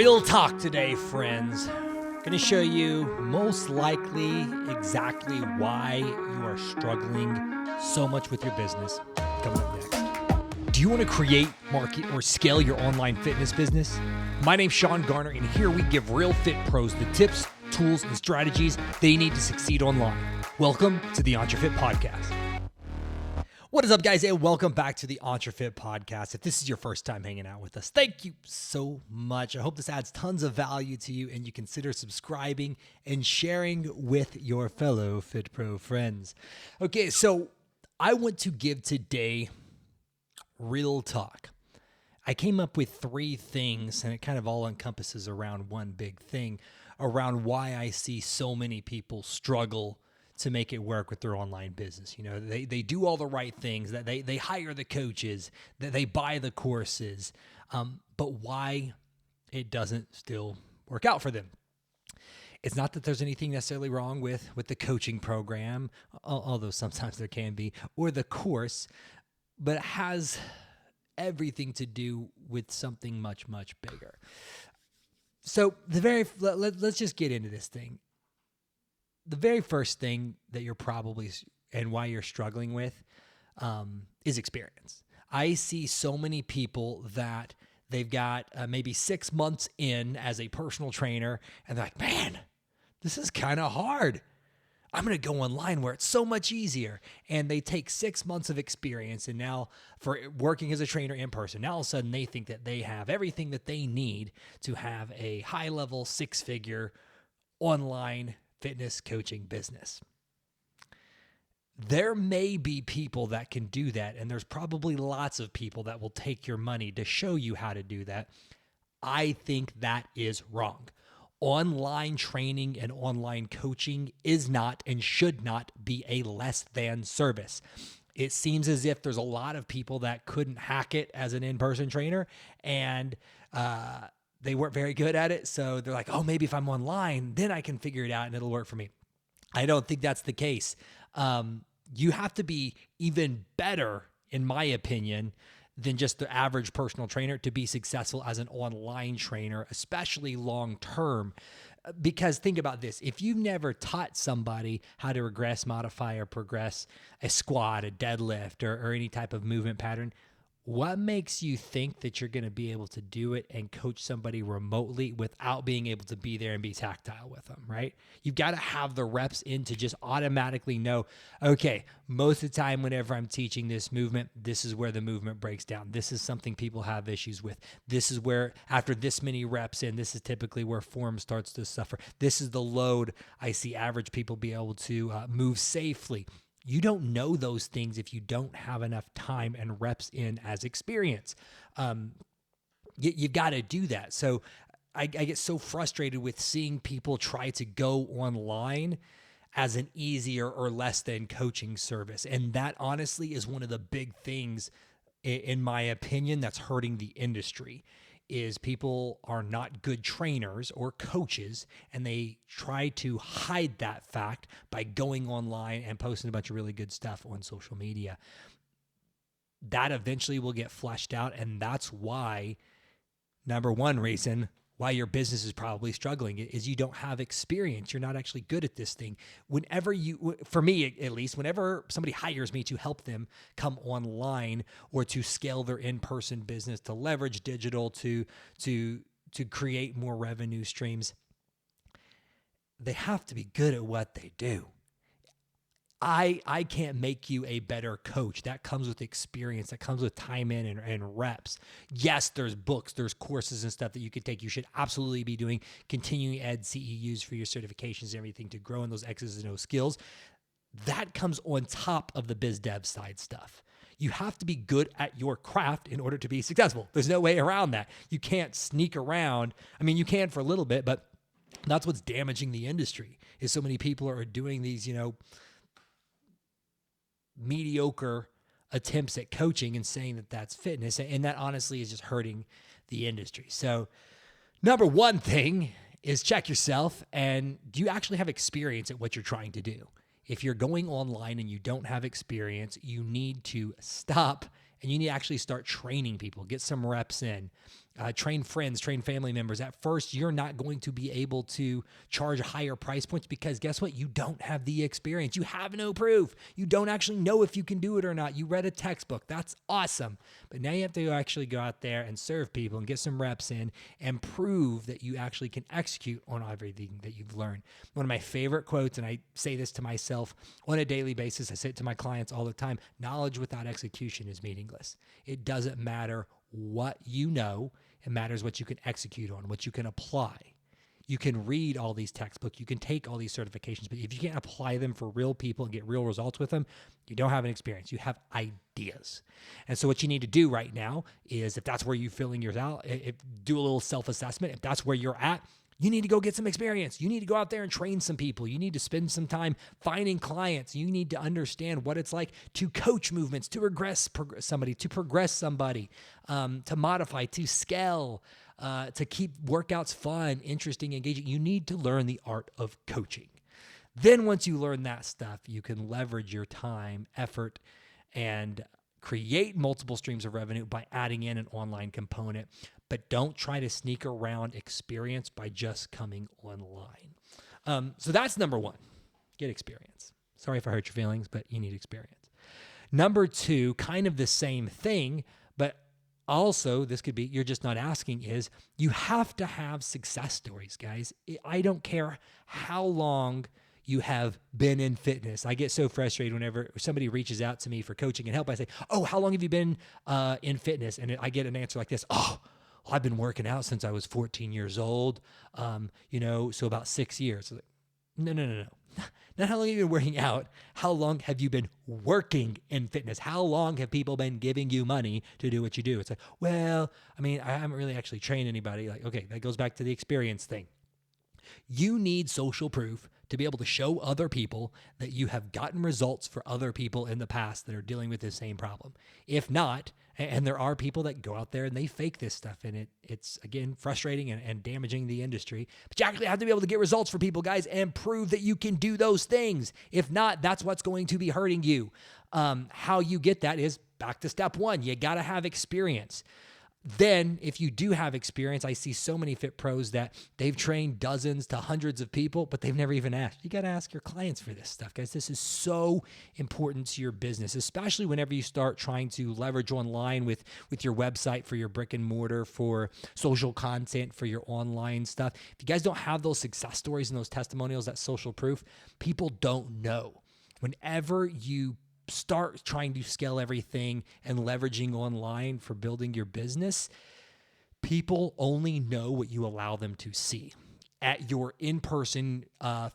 Real talk today, friends. Going to show you most likely exactly why you are struggling so much with your business. Coming up next. Do you want to create, market, or scale your online fitness business? My name's Sean Garner, and here we give real fit pros the tips, tools, and strategies they need to succeed online. Welcome to the EntreFit podcast. What is up, guys, and welcome back to the EntreFit podcast. If this is your first time hanging out with us, thank you so much. I hope this adds tons of value to you, and you consider subscribing and sharing with your fellow FitPro friends. Okay, so I want to give today real talk. I came up with 3 things, and it kind of all encompasses around one big thing, around why I see so many people struggle to make it work with their online business. You know, they do all the right things, that they hire the coaches, that they buy the courses, but why it doesn't still work out for them. It's not that there's anything necessarily wrong with the coaching program, although sometimes there can be, or the course, but it has everything to do with something much, much bigger. So let's just get into this thing. The very first thing that you're probably, and why you're struggling with, is experience. I see so many people that they've got maybe 6 months in as a personal trainer, and they're like, man, this is kind of hard. I'm going to go online where it's so much easier. And they take 6 months of experience, and now for working as a trainer in person, now all of a sudden they think that they have everything that they need to have a high-level 6-figure online fitness coaching business. There may be people that can do that, and there's probably lots of people that will take your money to show you how to do that. I think that is wrong. Online training and online coaching is not and should not be a less than service. It seems as if there's a lot of people that couldn't hack it as an in-person trainer, and they weren't very good at it. So they're like, oh, maybe if I'm online, then I can figure it out and it'll work for me. I don't think that's the case. You have to be even better, in my opinion, than just the average personal trainer to be successful as an online trainer, especially long-term. Because think about this. If you've never taught somebody how to regress, modify, or progress a squat, a deadlift, or any type of movement pattern, what makes you think that you're going to be able to do it and coach somebody remotely without being able to be there and be tactile with them, right? You've got to have the reps in to just automatically know, okay, most of the time whenever I'm teaching this movement, this is where the movement breaks down. This is something people have issues with. This is where, after this many reps in, this is typically where form starts to suffer. This is the load I see average people be able to move safely. You don't know those things if you don't have enough time and reps in as experience. You've got to do that. So I get so frustrated with seeing people try to go online as an easier or less than coaching service. And that honestly is one of the big things, in my opinion, that's hurting the industry. Is people are not good trainers or coaches, and they try to hide that fact by going online and posting a bunch of really good stuff on social media. That eventually will get fleshed out, and that's why, number one reason why your business is probably struggling is you don't have experience. You're not actually good at this thing. Whenever for me at least, whenever somebody hires me to help them come online or to scale their in-person business, to leverage digital, to create more revenue streams, they have to be good at what they do. I can't make you a better coach. That comes with experience. That comes with time in and reps. Yes, there's books, there's courses and stuff that you could take. You should absolutely be doing continuing ed CEUs for your certifications and everything to grow in those X's and O's skills. That comes on top of the biz dev side stuff. You have to be good at your craft in order to be successful. There's no way around that. You can't sneak around. I mean, you can for a little bit, but that's what's damaging the industry is so many people are doing these, mediocre attempts at coaching and saying that that's fitness. And that honestly is just hurting the industry. So number one thing is check yourself. And do you actually have experience at what you're trying to do? If you're going online and you don't have experience, you need to stop and you need to actually start training people, get some reps in. train friends, train family members. At first, you're not going to be able to charge higher price points because guess what? You don't have the experience. You have no proof. You don't actually know if you can do it or not. You read a textbook. That's awesome. But now you have to actually go out there and serve people and get some reps in and prove that you actually can execute on everything that you've learned. One of my favorite quotes, and I say this to myself on a daily basis, I say it to my clients all the time, knowledge without execution is meaningless. It doesn't matter what you know. It matters what you can execute on, what you can apply. You can read all these textbooks, you can take all these certifications, but if you can't apply them for real people and get real results with them, you don't have an experience. You have ideas. And so what you need to do right now is, if that's where you're filling yours out, do a little self-assessment. If that's where you're at, you need to go get some experience. You need to go out there and train some people. You need to spend some time finding clients. You need to understand what it's like to coach movements, to progress somebody, to modify, to scale, to keep workouts fun, interesting, engaging. You need to learn the art of coaching. Then once you learn that stuff, you can leverage your time, effort, and create multiple streams of revenue by adding in an online component. But don't try to sneak around experience by just coming online. So that's number one, get experience. Sorry if I hurt your feelings, but you need experience. Number two, kind of the same thing, but also this could be, you're just not asking, is you have to have success stories, guys. I don't care how long you have been in fitness. I get so frustrated whenever somebody reaches out to me for coaching and help. I say, oh, how long have you been in fitness? And I get an answer like this, I've been working out since I was 14 years old, so about 6 years. Like, no. Not how long have you been working out. How long have you been working in fitness? How long have people been giving you money to do what you do? It's like, well, I haven't really actually trained anybody. Like, okay, that goes back to the experience thing. You need social proof to be able to show other people that you have gotten results for other people in the past that are dealing with the same problem. If not, and there are people that go out there and they fake this stuff, and it's again, frustrating and damaging the industry, but you actually have to be able to get results for people, guys, and prove that you can do those things. If not, that's what's going to be hurting you. How you get that is back to step one. You got to have experience. Then if you do have experience, I see so many fit pros that they've trained dozens to hundreds of people, but they've never even asked. You got to ask your clients for this stuff, guys. This is so important to your business, especially whenever you start trying to leverage online with your website, for your brick and mortar, for social content, for your online stuff. If you guys don't have those success stories and those testimonials, that social proof, people don't know. Whenever you start trying to scale everything and leveraging online for building your business, people only know what you allow them to see. At your in-person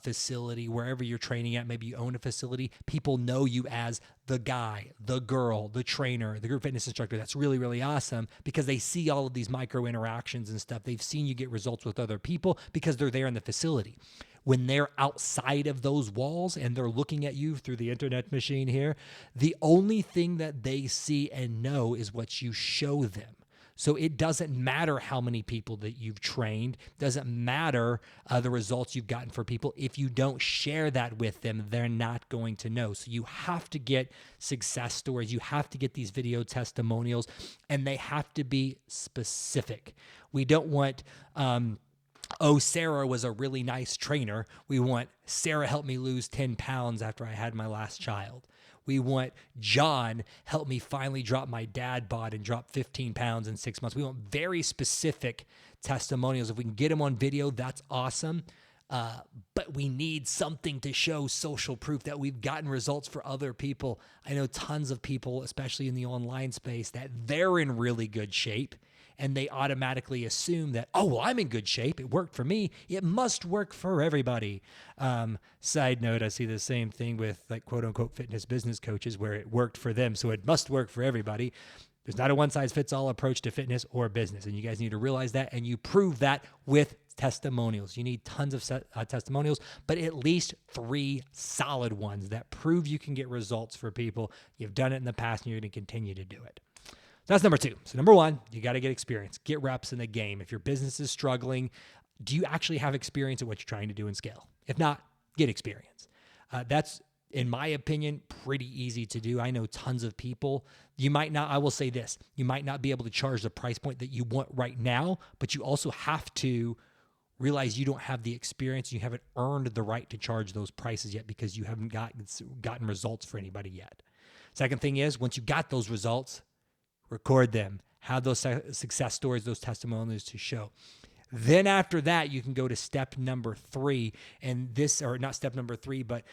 facility, wherever you're training at, maybe you own a facility, people know you as the guy, the girl, the trainer, the group fitness instructor. That's really, really awesome because they see all of these micro interactions and stuff. They've seen you get results with other people because they're there in the facility. When they're outside of those walls and they're looking at you through the internet machine here, the only thing that they see and know is what you show them. So it doesn't matter how many people that you've trained, doesn't matter the results you've gotten for people. If you don't share that with them, they're not going to know. So you have to get success stories. You have to get these video testimonials, and they have to be specific. We don't want, Sarah was a really nice trainer. We want, Sarah helped me lose 10 pounds after I had my last child. We want, John helped me finally drop my dad bod and drop 15 pounds in 6 months. We want very specific testimonials. If we can get them on video, that's awesome. But we need something to show social proof that we've gotten results for other people. I know tons of people, especially in the online space, that they're in really good shape. And they automatically assume that, I'm in good shape. It worked for me. It must work for everybody. Side note, I see the same thing with like quote unquote fitness business coaches where it worked for them. So it must work for everybody. There's not a one size fits all approach to fitness or business. And you guys need to realize that. And you prove that with testimonials. You need tons of testimonials, but at least 3 solid ones that prove you can get results for people. You've done it in the past and you're going to continue to do it. That's number 2. So number 1, you got to get experience, get reps in the game. If your business is struggling, do you actually have experience at what you're trying to do and scale? If not, get experience. in my opinion, pretty easy to do. I know tons of people. You might not, I will say this, you might not be able to charge the price point that you want right now, but you also have to realize you don't have the experience. You haven't earned the right to charge those prices yet because you haven't gotten results for anybody yet. Second thing is, once you got those results, record them. Have those success stories, those testimonials to show. Then after that, you can go to step number 3. And this, or not step number 3, but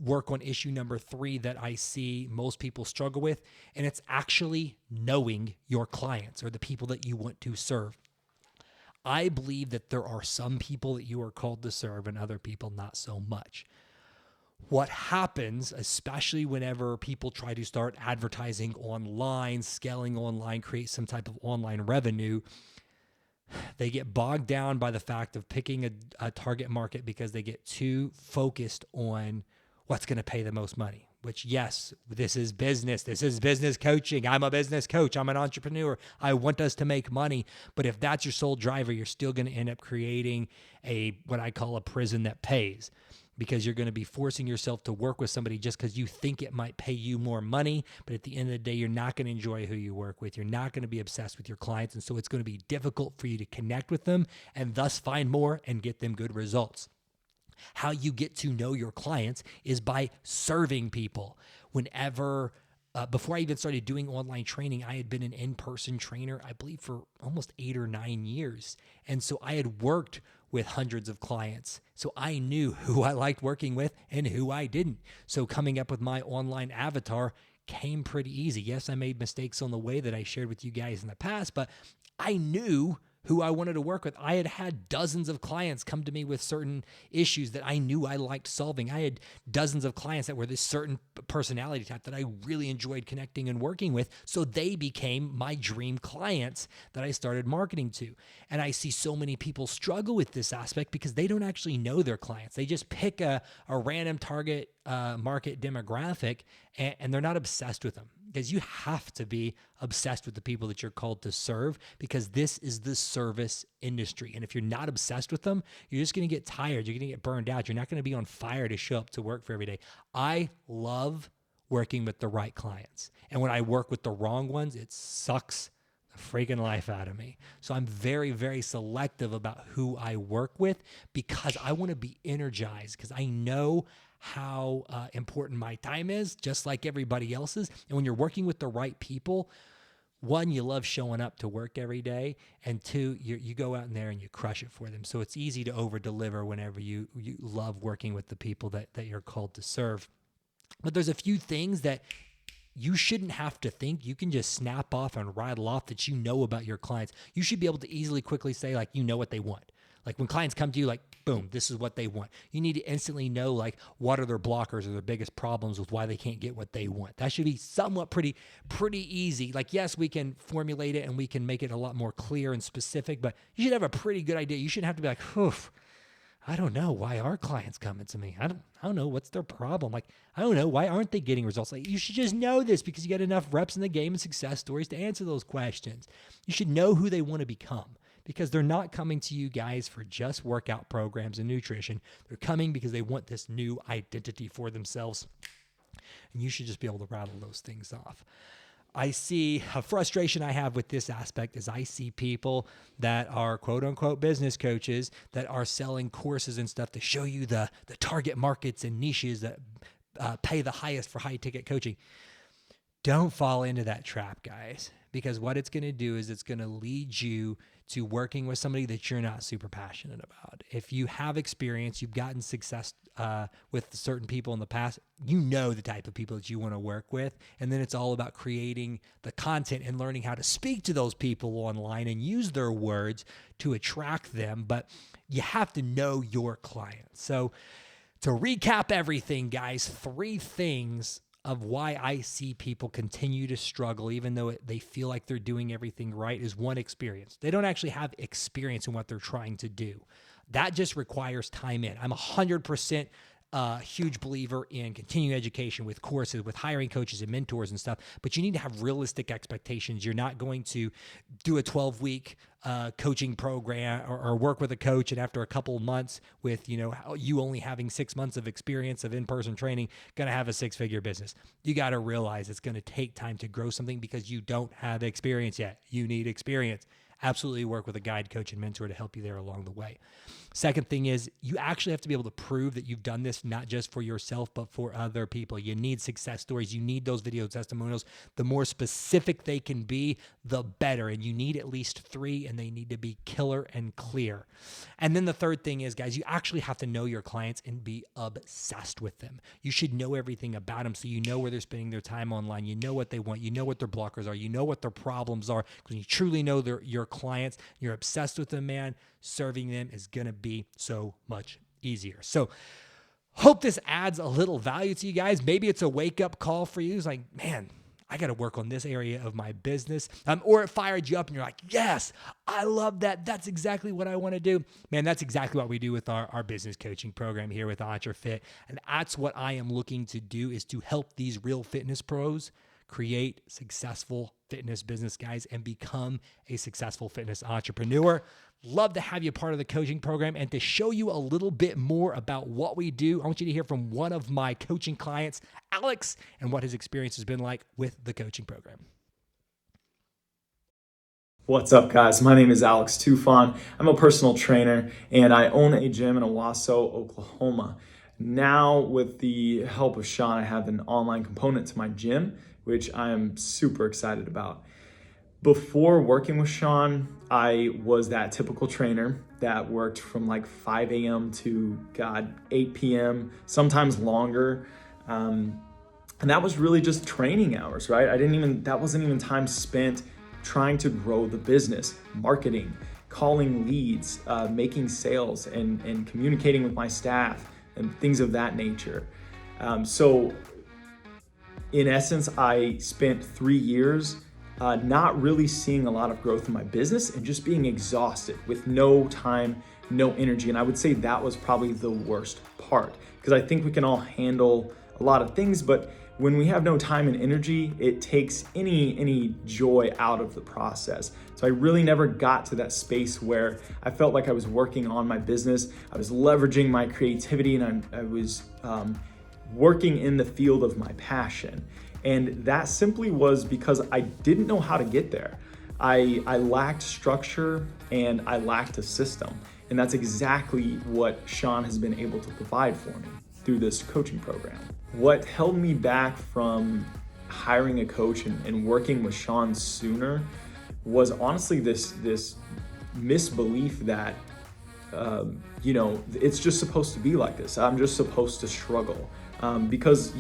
work on issue number 3 that I see most people struggle with. And it's actually knowing your clients or the people that you want to serve. I believe that there are some people that you are called to serve and other people not so much. What happens, especially whenever people try to start advertising online, scaling online, create some type of online revenue, they get bogged down by the fact of picking a target market because they get too focused on what's going to pay the most money, which, yes, this is business. This is business coaching. I'm a business coach. I'm an entrepreneur. I want us to make money. But if that's your sole driver, you're still going to end up creating what I call a prison that pays, because you're going to be forcing yourself to work with somebody just because you think it might pay you more money. But at the end of the day, you're not going to enjoy who you work with. You're not going to be obsessed with your clients. And so it's going to be difficult for you to connect with them and thus find more and get them good results. How you get to know your clients is by serving people. Before I even started doing online training, I had been an in-person trainer, I believe, for almost 8 or 9 years. And so I had worked with hundreds of clients. So I knew who I liked working with and who I didn't. So coming up with my online avatar came pretty easy. Yes, I made mistakes on the way that I shared with you guys in the past, but I knew who I wanted to work with. I had had dozens of clients come to me with certain issues that I knew I liked solving. I had dozens of clients that were this certain personality type that I really enjoyed connecting and working with. So they became my dream clients that I started marketing to. And I see so many people struggle with this aspect because they don't actually know their clients. They just pick a random target market demographic and they're not obsessed with them. Because you have to be obsessed with the people that you're called to serve, because this is the service industry. And if you're not obsessed with them, you're just going to get tired. You're going to get burned out. You're not going to be on fire to show up to work for every day. I love working with the right clients. And when I work with the wrong ones, it sucks the freaking life out of me. So I'm very, very selective about who I work with because I want to be energized, because I know how important my time is, just like everybody else's. And when you're working with the right people, one, you love showing up to work every day, and two, you go out in there and you crush it for them. So it's easy to over deliver whenever you love working with the people that you're called to serve. But there's a few things that you shouldn't have to think. You can just snap off and rattle off that you know about your clients. You should be able to easily, quickly say, like, you know what they want. Like when clients come to you, like, boom, this is what they want. You need to instantly know, like, what are their blockers or their biggest problems with why they can't get what they want. That should be somewhat pretty easy. Like, yes, we can formulate it and we can make it a lot more clear and specific, but you should have a pretty good idea. You shouldn't have to be like, oof, I don't know why our clients coming to me. I don't know what's their problem. Like, I don't know, why aren't they getting results? Like, you should just know this because you got enough reps in the game and success stories to answer those questions. You should know who they want to become, because they're not coming to you guys for just workout programs and nutrition. They're coming because they want this new identity for themselves. And you should just be able to rattle those things off. I see a frustration I have with this aspect is I see people that are quote unquote business coaches that are selling courses and stuff to show you the target markets and niches that pay the highest for high ticket coaching. Don't fall into that trap, guys, because what it's going to do is it's going to lead you to working with somebody that you're not super passionate about. If you have experience, you've gotten success with certain people in the past, you know the type of people that you want to work with. And then it's all about creating the content and learning how to speak to those people online and use their words to attract them. But you have to know your clients. So to recap everything, guys, 3 things of why I see people continue to struggle, even though they feel like they're doing everything right, is 1, experience. They don't actually have experience in what they're trying to do. That just requires time in. I'm 100% huge believer in continuing education with courses, with hiring coaches and mentors and stuff, but you need to have realistic expectations. You're not going to do a 12-week a coaching program or work with a coach, and after a couple of months with, you only having 6 months of experience of in-person training, going to have a 6-figure business. You got to realize it's going to take time to grow something because you don't have experience yet. You need experience. Absolutely work with a guide, coach, and mentor to help you there along the way. Second thing is you actually have to be able to prove that you've done this not just for yourself, but for other people. You need success stories. You need those video testimonials. The more specific they can be, the better. And you need at least 3, and they need to be killer and clear. And then the third thing is, guys, you actually have to know your clients and be obsessed with them. You should know everything about them so you know where they're spending their time online. You know what they want. You know what their blockers are. You know what their problems are. Because you truly know your clients, you're obsessed with them, man. Serving them is going to be so much easier. So hope this adds a little value to you guys. Maybe it's a wake-up call for you. It's like, man, I got to work on this area of my business. Or it fired you up and you're like, yes, I love that. That's exactly what I want to do. Man, that's exactly what we do with our business coaching program here with EntreFit. And that's what I am looking to do, is to help these real fitness pros create successful fitness business guys and become a successful fitness entrepreneur. Love to have you part of the coaching program. And to show you a little bit more about what we do, I want you to hear from one of my coaching clients, Alex, and what his experience has been like with the coaching program. What's up, guys? My name is Alex Tufan. I'm a personal trainer and I own a gym in Owasso, Oklahoma. Now, with the help of Sean, I have an online component to my gym, which I am super excited about. Before working with Sean, I was that typical trainer that worked from like 5 a.m. to 8 p.m., sometimes longer. And that was really just training hours, right? That wasn't even time spent trying to grow the business, marketing, calling leads, making sales, and communicating with my staff and things of that nature. So in essence, I spent 3 years not really seeing a lot of growth in my business and just being exhausted with no time, no energy. And I would say that was probably the worst part, because I think we can all handle a lot of things, but when we have no time and energy, it takes any joy out of the process. So I really never got to that space where I felt like I was working on my business. I was leveraging my creativity, and I was working in the field of my passion. And that simply was because I didn't know how to get there. I lacked structure and I lacked a system. And that's exactly what Sean has been able to provide for me through this coaching program. What held me back from hiring a coach and working with Sean sooner was honestly this misbelief that, it's just supposed to be like this. I'm just supposed to struggle. Because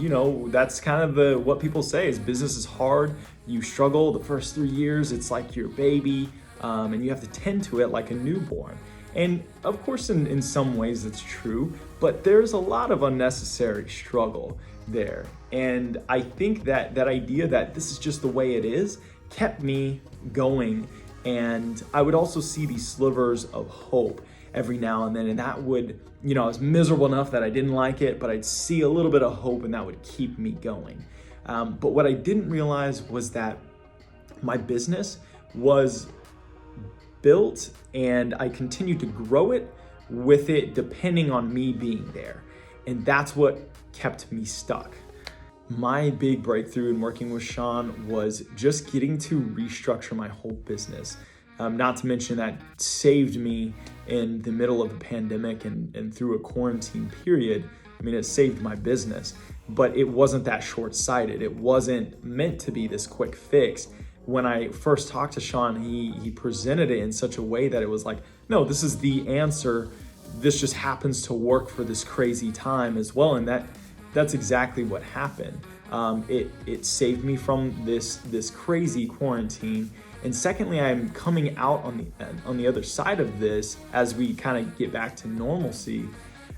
that's kind of what people say is business is hard. You struggle the first 3 years. It's like your baby, and you have to tend to it like a newborn. And of course, in some ways it's true, but there's a lot of unnecessary struggle there. And I think that idea that this is just the way it is kept me going. And I would also see these slivers of hope every now and then, and that would, I was miserable enough that I didn't like it, but I'd see a little bit of hope and that would keep me going. But what I didn't realize was that my business was built and I continued to grow it with it depending on me being there. And that's what kept me stuck. My big breakthrough in working with Sean was just getting to restructure my whole business. Not to mention that saved me in the middle of a pandemic and through a quarantine period. It saved my business, but it wasn't that short-sighted. It wasn't meant to be this quick fix. When I first talked to Sean, he presented it in such a way that it was like, no, this is the answer. This just happens to work for this crazy time as well. And that's exactly what happened. It saved me from this crazy quarantine. And secondly, I'm coming out on the other side of this as we kind of get back to normalcy.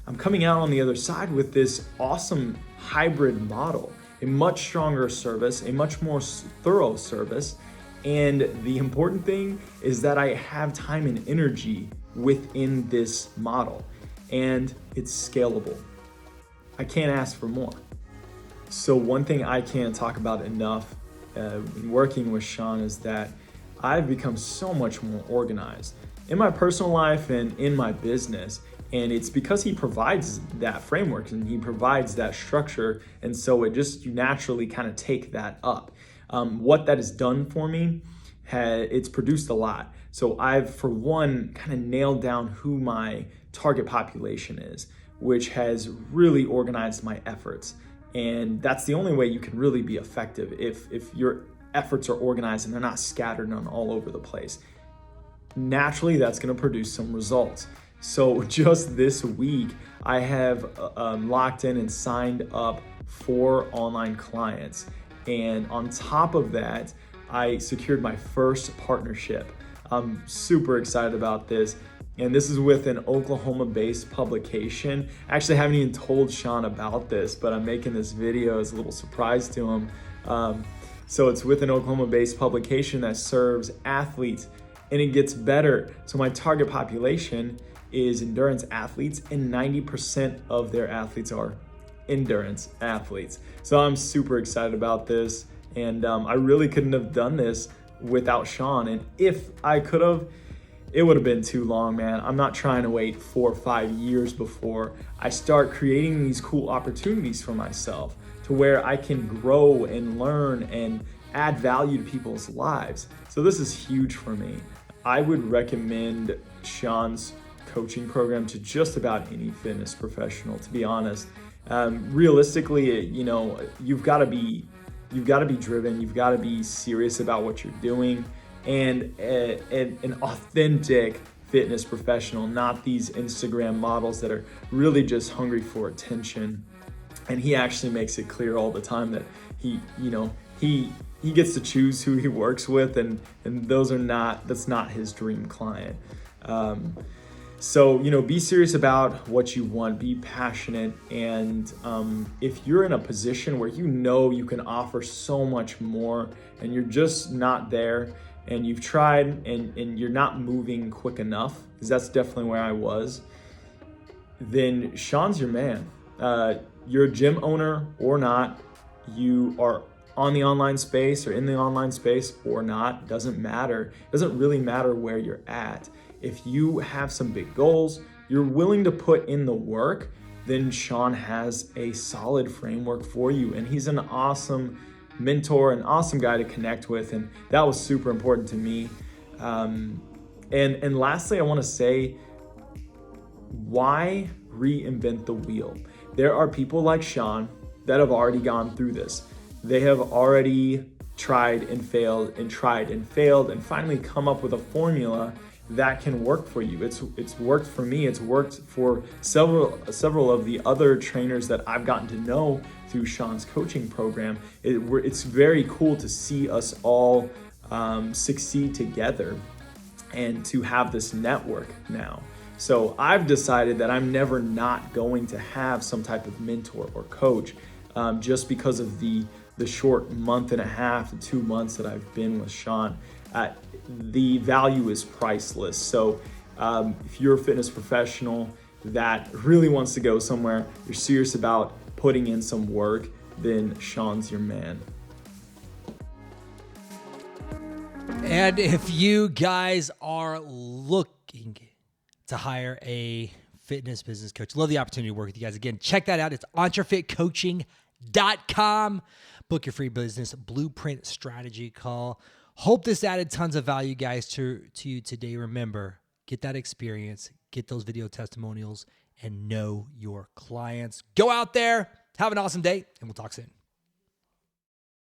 I'm coming out on the other side with this awesome hybrid model, a much stronger service, a much more thorough service. And the important thing is that I have time and energy within this model, and it's scalable. I can't ask for more. So one thing I can't talk about enough in working with Sean is that I've become so much more organized in my personal life and in my business. And it's because he provides that framework and he provides that structure. And so you naturally kind of take that up. What that has done for me, it's produced a lot. So I've, for one, kind of nailed down who my target population is, which has really organized my efforts. And that's the only way you can really be effective, if your efforts are organized and they're not scattered and all over the place. Naturally, that's going to produce some results. So just this week, I have locked in and signed up 4 online clients. And on top of that, I secured my first partnership. I'm super excited about this. And this is with an Oklahoma-based publication. I actually haven't even told Sean about this, but I'm making this video as a little surprise to him. So it's with an Oklahoma-based publication that serves athletes, and it gets better. So my target population is endurance athletes, and 90% of their athletes are endurance athletes. So I'm super excited about this, and I really couldn't have done this without Sean. And if I could have, it would have been too long, man. I'm not trying to wait 4 or 5 years before I start creating these cool opportunities for myself to where I can grow and learn and add value to people's lives. So this is huge for me. I would recommend Sean's coaching program to just about any fitness professional, to be honest. Realistically, you've got to be driven. You've got to be serious about what you're doing, and an authentic fitness professional, not these Instagram models that are really just hungry for attention. And he actually makes it clear all the time that he gets to choose who he works with, and that's not his dream client. So, be serious about what you want, be passionate. And if you're in a position where you can offer so much more and you're just not there, and you've tried and you're not moving quick enough, because that's definitely where I was, then Sean's your man. You're a gym owner or not, you are on the online space or in the online space or not, doesn't matter. It doesn't really matter where you're at. If you have some big goals, you're willing to put in the work, then Sean has a solid framework for you. And he's an awesome mentor, an awesome guy to connect with. And that was super important to me. And lastly, I want to say, why reinvent the wheel? There are people like Sean that have already gone through this. They have already tried and failed and finally come up with a formula that can work for you. It's worked for me. It's worked for several of the other trainers that I've gotten to know through Sean's coaching program. It's very cool to see us all succeed together and to have this network now. So I've decided that I'm never not going to have some type of mentor or coach, just because of the short month and a half to 2 months that I've been with Sean. The value is priceless. So if you're a fitness professional that really wants to go somewhere, you're serious about putting in some work, then Sean's your man. And if you guys are looking to hire a fitness business coach, love the opportunity to work with you guys. Again, check that out. It's EntreFitCoaching.com. Book your free business blueprint strategy call. Hope this added tons of value, guys, to you today. Remember, get that experience, get those video testimonials, and know your clients. Go out there, have an awesome day, and we'll talk soon.